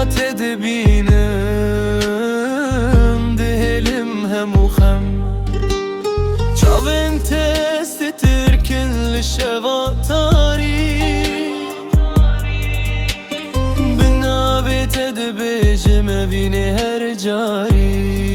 تدبینم دهلم همو خم چاوین تستر کن لشوا تاری بنابه تدبیجم بینه هر جاری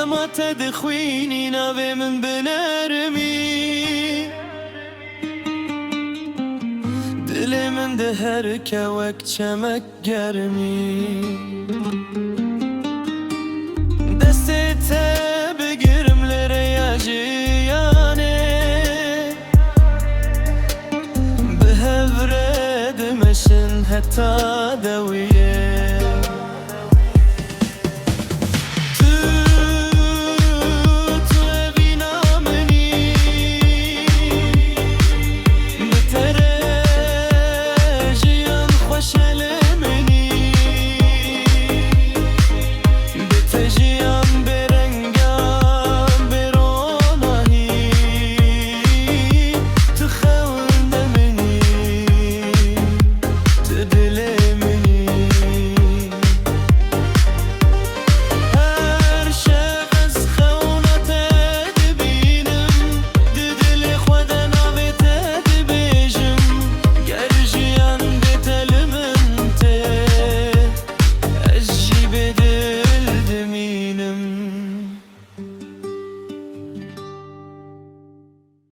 ما تدخويني ناوي من بنرمي دلي من دهر كوك چمك گرمي دستي بگرم لرياجياني بهفرد مشن حتى دوي